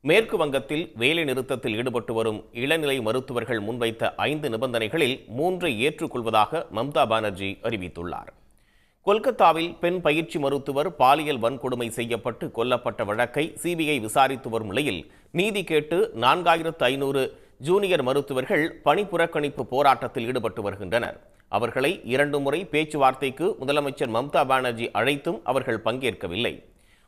மேற்கு வங்கத்தில் வேலை நிறுத்தத்தில் ஈடுபட்டு வரும் இளநிலை மருத்துவர்கள் முன்வைத்த 5 நிபந்தனைகளில் 3ஐ ஏற்றுக்கொள்வதாக மம்தா பானர்ஜி அறிவித்துள்ளார். கொல்கத்தாவில் பெண் பயிற்சி மருத்துவர் பாலியல் வன்கொடுமை செய்யப்பட்டு கொல்லப்பட்ட வழக்கை சிபிஐ விசாரித்து வரும் நிலையில் நீதி கேட்டு 4500 ஜூனியர் மருத்துவர்கள் பணி புறக்கணிப்பு போராட்டத்தில் ஈடுபட்டு வருகின்றனர். அவர்களை 2 முறை பேச்சுவார்த்தைக்கு முதலமைச்சர் மம்தா பானர்ஜி அழைத்தும் அவர்கள் பங்கேற்கவில்லை.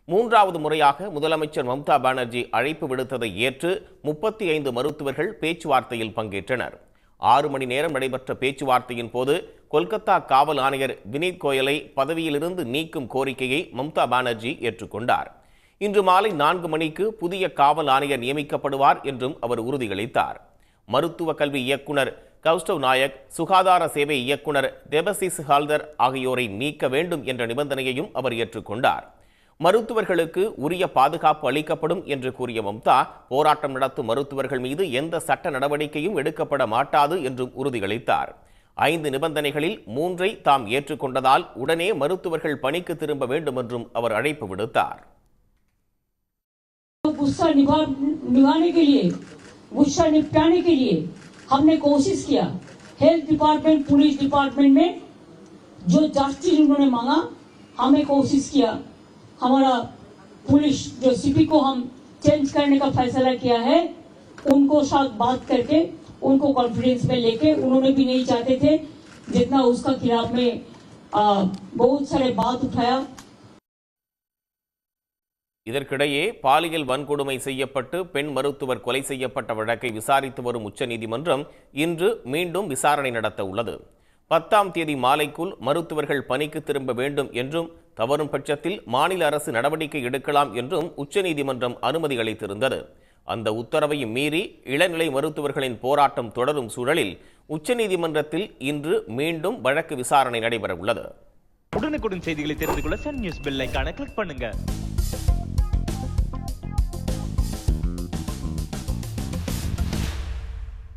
3வது முறையாக முதலமைச்சர் மம்தா பானர்ஜி அழைப்பு விடுத்ததை ஏற்று 35 மருத்துவர்கள் பேச்சுவார்த்தையில் பங்கேற்றனர். 6 மணி நேரம் நடைபெற்ற பேச்சுவார்த்தையின் போது கொல்கத்தா காவல் ஆணையர் வினீத் கோயலை பதவியிலிருந்து நீக்கும் கோரிக்கையை மம்தா பானர்ஜி ஏற்றுக்கொண்டார். இன்று மாலை 4 மணிக்கு புதிய காவல் ஆணையர் நியமிக்கப்படுவார் என்றும் அவர் உறுதியளித்தார். மருத்துவ கல்வி இயக்குனர் கௌஸ்டவ் நாயக், சுகாதார சேவை இயக்குனர் தேபசிஸ் ஹால்தர் ஆகியோரை நீக்க வேண்டும் என்ற நிபந்தனையையும் அவர் ஏற்றுக்கொண்டார். மருத்துவர்களுக்கு உரிய பாதுகாப்பு அளிக்கப்படும் என்று கூறிய மம்தா, போராட்டம் நடத்தும் மருத்துவர்கள் மீது எந்த சட்ட நடவடிக்கையும் எடுக்கப்பட மாட்டாது என்றும் உறுதியளித்தார். 5 நிபந்தனைகளில் 3ஐ தாம் ஏற்றுக்கொண்டதால் உடனே மருத்துவர்கள் பணிக்கு திரும்ப வேண்டும் என்றும் அவர் அழைப்பு விடுத்தார். गुस्सा निपटाने के लिए हमने कोशिश किया। हेल्थ डिपार्टमेंट, पुलिस डिपार्टमेंट में जो जस्टिस उन्होंने मांगा, हमें कोशिश किया। हमारा पुलिस जो सीपी को हम चेंज करने का फैसला किया है, उनको साथ बात करके उनको कॉन्फिडेंस में लेके, उन्होंने भी नहीं चाहते थे जितना उसका खिलाफ में बहुत सारे बात उठाया। இதற்கிடையே பாலியல் வன்கொடுமை செய்யப்பட்டு பெண் மருத்துவர் கொலை செய்யப்பட்ட வழக்கை விசாரித்து வரும் உச்சநீதிமன்றம் இன்று மீண்டும் விசாரணை நடத்த உள்ளது. 10ஆம் தேதி மாலைக்குள் மருத்துவர்கள் பணிக்கு திரும்ப வேண்டும் என்றும், தவறும் பட்சத்தில் மாநில அரசு நடவடிக்கை எடுக்கலாம் என்றும் உச்சநீதிமன்றம் அனுமதி அளித்திருந்தது. அந்த உத்தரவையும் மீறி இளநிலை மருத்துவர்களின் போராட்டம் தொடரும் சூழலில் உச்சநீதிமன்றத்தில் இன்று மீண்டும் வழக்கு விசாரணை நடைபெற உள்ளது. உடனுக்குடன் செய்திகளை தெரிந்து கொள்ள சன் நியூஸ் பெல் ஐகானை கிளிக் பண்ணுங்க.